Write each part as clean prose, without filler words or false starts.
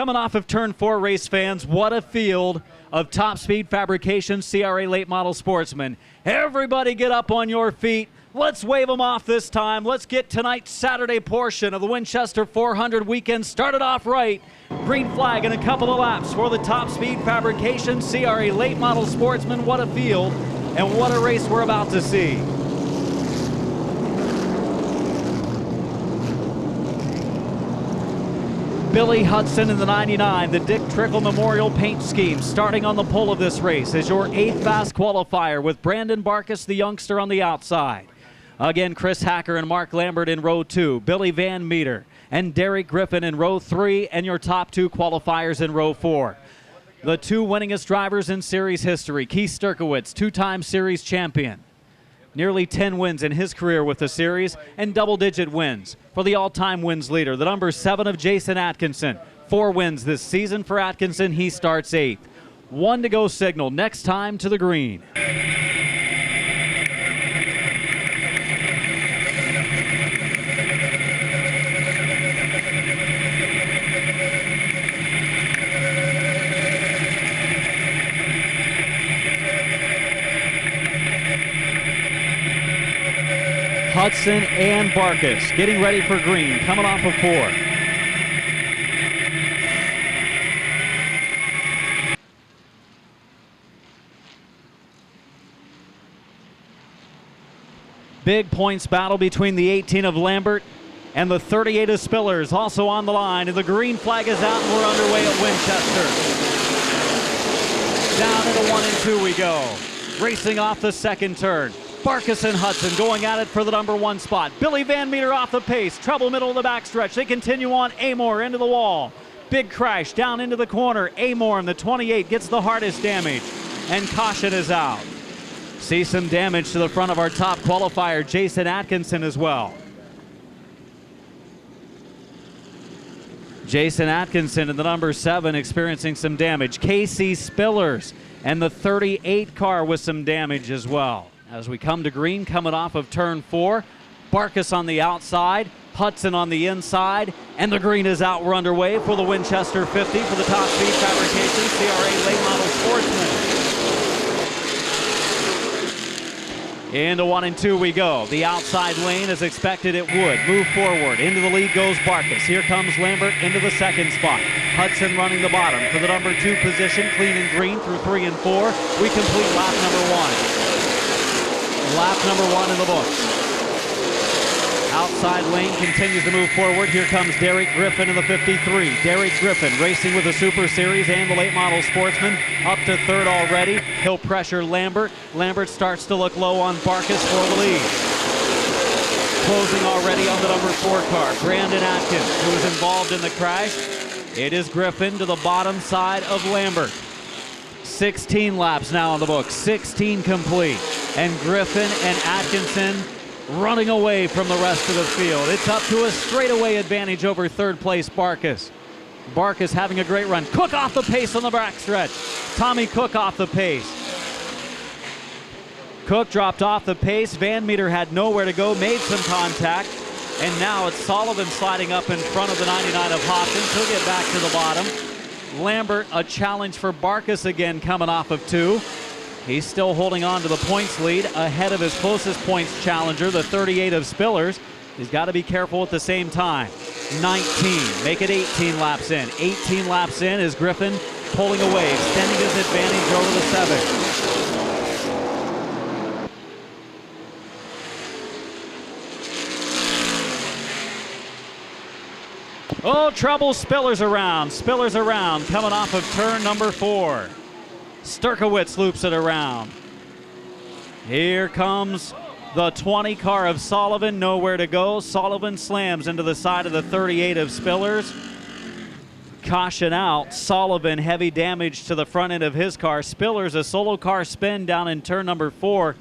Coming off of turn 4, race fans, what a field of top Speed Fabrication CRA late model Sportsman. Everybody get up on your feet. Let's wave them off this time. Let's get tonight's Saturday portion of the Winchester 400 weekend started off right. Green flag in a couple of laps for the top Speed Fabrication CRA late model Sportsman. What a field and what a race we're about to see. Billy Hudson in the 99, the Dick Trickle Memorial Paint Scheme, starting on the pole of this race as your 8th fast qualifier with Brandon Barkus, the youngster, on the outside. Again, Chris Hacker and Mark Lambert in row 2, Billy Van Meter and Derek Griffin in row 3, and your top 2 qualifiers in row 4. The 2 winningest drivers in series history, Keith Sturkowitz, 2-time series champion. Nearly 10 wins in his career with the series and double-digit wins for the all-time wins leader, the number 7 of Jason Atkinson. 4 wins this season for Atkinson. He starts 8th. 1 to go signal. Next time to the green. Hudson and Barkus getting ready for green, coming off of 4. Big points battle between the 18 of Lambert and the 38 of Spillers, also on the line, and the green flag is out and we're underway at Winchester. Down into 1 and 2 we go. Racing off the second turn. Barkus and Hudson going at it for the number 1 spot. Billy Van Meter off the pace. Trouble middle of the backstretch. They continue on. Amor into the wall. Big crash down into the corner. Amor in the 28 gets the hardest damage. And caution is out. See some damage to the front of our top qualifier, Jason Atkinson, as well. Jason Atkinson in the number 7 experiencing some damage. Casey Spillers and the 38 car with some damage as well. As we come to green, coming off of turn 4, Barkus on the outside, Hudson on the inside, and the green is out. We're underway for the Winchester 50 for the top Speed Fabrication CRA late model Sportsman. Into 1 and 2 we go. The outside lane, as expected it would, move forward. Into the lead goes Barkus. Here comes Lambert into the 2nd spot. Hudson running the bottom for the number 2 position, clean and green through 3 and 4. We complete lap number 1. Lap number 1 in the books. Outside lane continues to move forward. Here comes Derek Griffin in the 53. Derek Griffin racing with the Super Series and the late model Sportsman. Up to 3rd already. He'll pressure Lambert. Lambert starts to look low on Barkus for the lead. Closing already on the number 4 car, Brandon Atkins, who was involved in the crash. It is Griffin to the bottom side of Lambert. 16 laps now on the book, 16 complete. And Griffin and Atkinson running away from the rest of the field. It's up to a straightaway advantage over 3rd place Barkus. Barkus having a great run. Cook off the pace on the backstretch. Tommy Cook off the pace. Cook dropped off the pace. Van Meter had nowhere to go, made some contact. And now it's Sullivan sliding up in front of the 99 of Hopkins. He'll get back to the bottom. Lambert, a challenge for Barkus again coming off of 2. He's still holding on to the points lead ahead of his closest points challenger, the 38 of Spillers. He's got to be careful at the same time. 19, make it 18 laps in. 18 laps in is Griffin pulling away, extending his advantage over the 7. Oh, trouble, Spillers around. Spillers around, coming off of turn number 4. Sturkowitz loops it around. Here comes the 20 car of Sullivan, nowhere to go. Sullivan slams into the side of the 38 of Spillers. Caution out. Sullivan, heavy damage to the front end of his car. Spillers, a solo car spin down in turn number 4.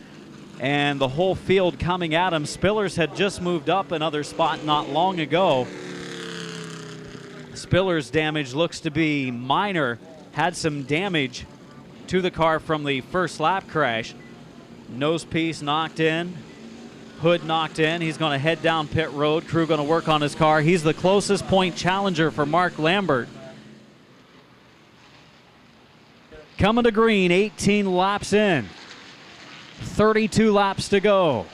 And the whole field coming at him. Spillers had just moved up another spot not long ago. Spillers' damage looks to be minor. Had some damage to the car from the first lap crash. Nose piece knocked in, hood knocked in. He's going to head down pit road. Crew going to work on his car. He's the closest point challenger for Mark Lambert. Coming to green, 18 laps in. 32 laps to go.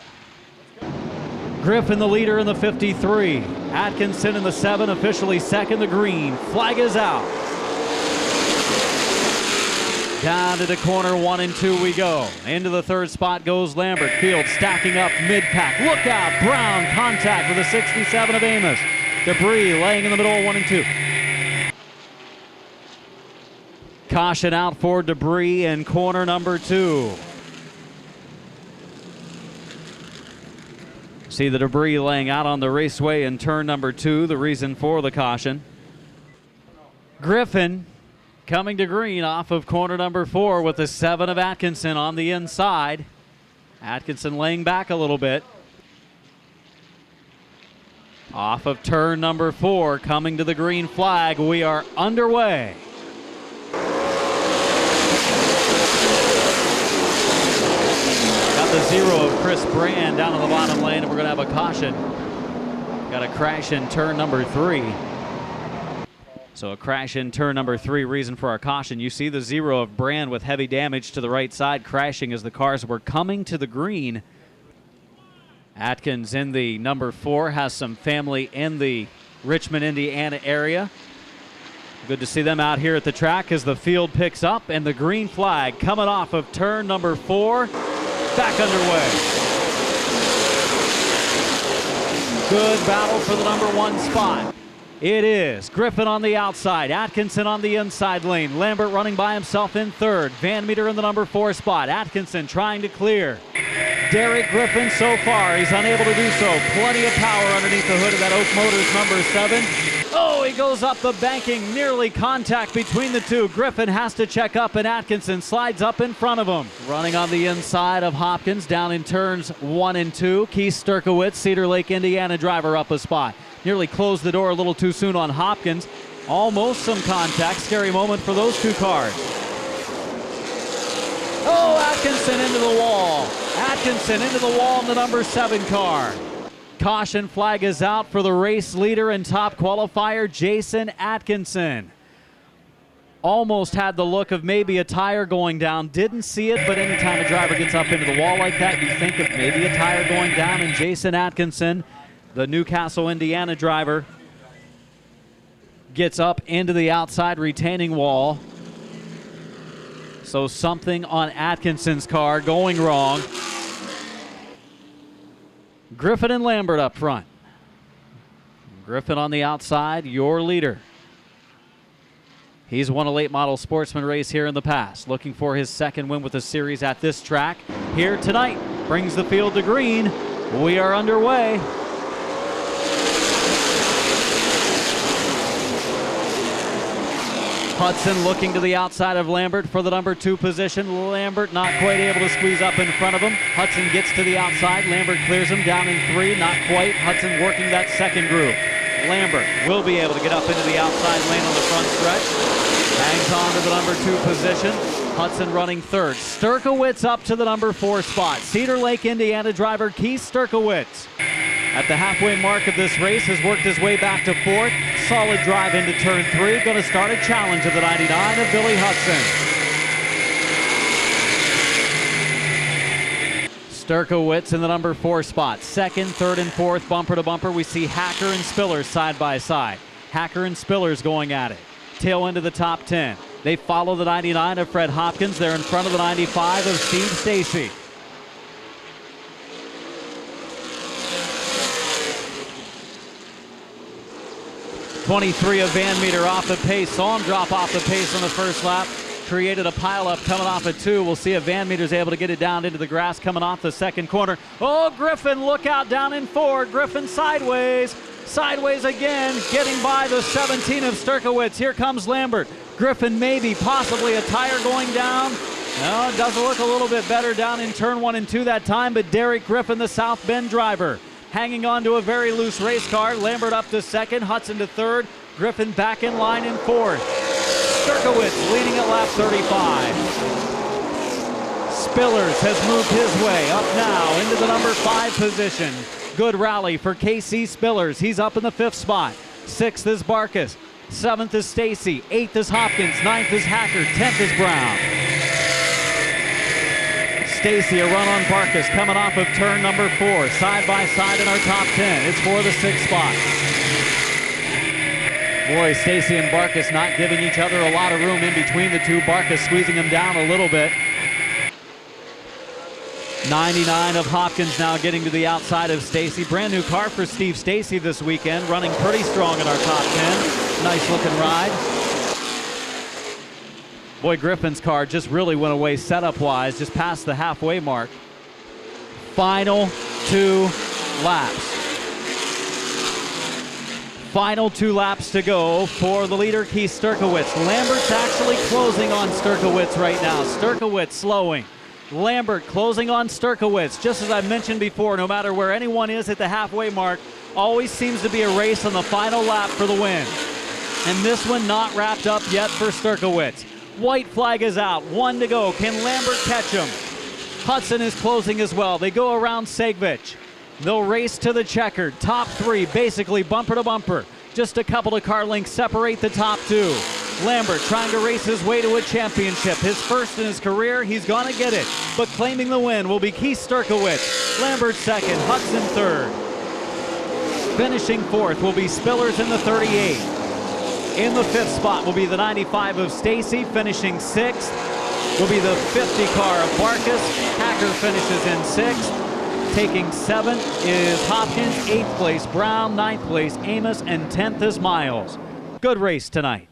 Griffin the leader in the 53. Atkinson in the 7, officially second. The green flag is out. Down to the corner 1 and 2 we go. Into the 3rd spot goes Lambert. Field stacking up mid-pack. Look out, Brown contact with the 67 of Amos. Debris laying in the middle of 1 and 2. Caution out for debris in corner number 2. See the debris laying out on the raceway in turn number 2, the reason for the caution. Griffin coming to green off of corner number 4 with the 7 of Atkinson on the inside. Atkinson laying back a little bit. Off of turn number 4, coming to the green flag, we are underway. Got the 0 of Chris Brand down in the bottom lane, and we're going to have a caution. Got a crash in turn number 3. So a crash in turn number 3, reason for our caution. You see the 0 of Brand with heavy damage to the right side, crashing as the cars were coming to the green. Atkins in the number 4 has some family in the Richmond, Indiana area. Good to see them out here at the track as the field picks up, and the green flag coming off of turn number 4. Back underway. Good battle for the number 1 spot. It is Griffin on the outside, Atkinson on the inside lane, Lambert running by himself in 3rd, Van Meter in the number 4 spot, Atkinson trying to clear. Derek Griffin so far, he's unable to do so. Plenty of power underneath the hood of that Oak Motors number 7. Oh, he goes up the banking, nearly contact between the two. Griffin has to check up, and Atkinson slides up in front of him. Running on the inside of Hopkins down in turns 1 and 2. Keith Sturkowitz, Cedar Lake, Indiana driver, up a spot. Nearly closed the door a little too soon on Hopkins. Almost some contact. Scary moment for those two cars. Oh, Atkinson into the wall. Atkinson into the wall in the number 7 car. Caution flag is out for the race leader and top qualifier, Jason Atkinson. Almost had the look of maybe a tire going down. Didn't see it, but anytime a driver gets up into the wall like that, you think of maybe a tire going down, and Jason Atkinson, the Newcastle, Indiana driver, gets up into the outside retaining wall. So something on Atkinson's car going wrong. Griffin and Lambert up front. Griffin on the outside, your leader. He's won a late model Sportsman race here in the past. Looking for his 2nd win with the series at this track. Here tonight, brings the field to green. We are underway. Hudson looking to the outside of Lambert for the number 2 position. Lambert not quite able to squeeze up in front of him. Hudson gets to the outside. Lambert clears him down in 3. Not quite. Hudson working that 2nd group. Lambert will be able to get up into the outside lane on the front stretch. Hangs on to the number 2 position. Hudson running 3rd. Sturkowitz up to the number 4 spot. Cedar Lake, Indiana driver Keith Sturkowitz, at the halfway mark of this race, has worked his way back to 4th. Solid drive into turn 3. Going to start a challenge of the 99 of Billy Hudson. Sturkowitz in the number 4 spot. 2nd, 3rd, and 4th, bumper to bumper. We see Hacker and Spillers side by side. Hacker and Spillers going at it. Tail end of the top 10. They follow the 99 of Fred Hopkins. They're in front of the 95 of Steve Stacy. .23 of Van Meter off the pace. Saw him drop off the pace on the first lap. Created a pileup coming off at 2. We'll see if Van Meter's able to get it down into the grass coming off the 2nd corner. Oh, Griffin, look out down in 4. Griffin sideways. Sideways again, getting by the 17 of Sturkowitz. Here comes Lambert. Griffin maybe, possibly a tire going down. No, it does look a little bit better down in turn 1 and 2 that time, but Derek Griffin, the South Bend driver, hanging on to a very loose race car. Lambert up to 2nd, Hudson to 3rd, Griffin back in line in 4th. Sturkowitz leading at lap 35. Spillers has moved his way up now into the number 5 position. Good rally for KC Spillers. He's up in the 5th spot. 6th is Barkas. 7th is Stacy, 8th is Hopkins, 9th is Hacker, 10th is Brown. Stacy, a run on Barkus coming off of turn number 4, side by side in our top 10. It's for the 6th spot. Boy, Stacy and Barkus not giving each other a lot of room in between the two. Barkus squeezing him down a little bit. 99 of Hopkins now getting to the outside of Stacy. Brand new car for Steve Stacy this weekend, running pretty strong in our top 10. Nice looking ride. Boy, Griffin's car just really went away setup wise, just past the halfway mark. Final 2 laps. Final 2 laps to go for the leader, Keith Sturkowitz. Lambert's actually closing on Sturkowitz right now. Sturkowitz slowing. Lambert closing on Sturkowitz. Just as I mentioned before, no matter where anyone is at the halfway mark, always seems to be a race on the final lap for the win. And this one not wrapped up yet for Sturkowitz. White flag is out, 1 to go. Can Lambert catch him? Hudson is closing as well. They go around Segvich. They'll race to the checkered. Top 3 basically bumper to bumper. Just a couple of car lengths separate the top 2. Lambert trying to race his way to a championship. His first in his career, he's gonna get it. But claiming the win will be Keith Sturkowitz. Lambert 2nd, Hudson 3rd. Finishing 4th will be Spillers in the 38. In the 5th spot will be the 95 of Stacy. Finishing 6th will be the 50 car of Barkus. Hacker finishes in 6th. Taking 7th is Hopkins, 8th place Brown, 9th place Amos, and 10th is Miles. Good race tonight.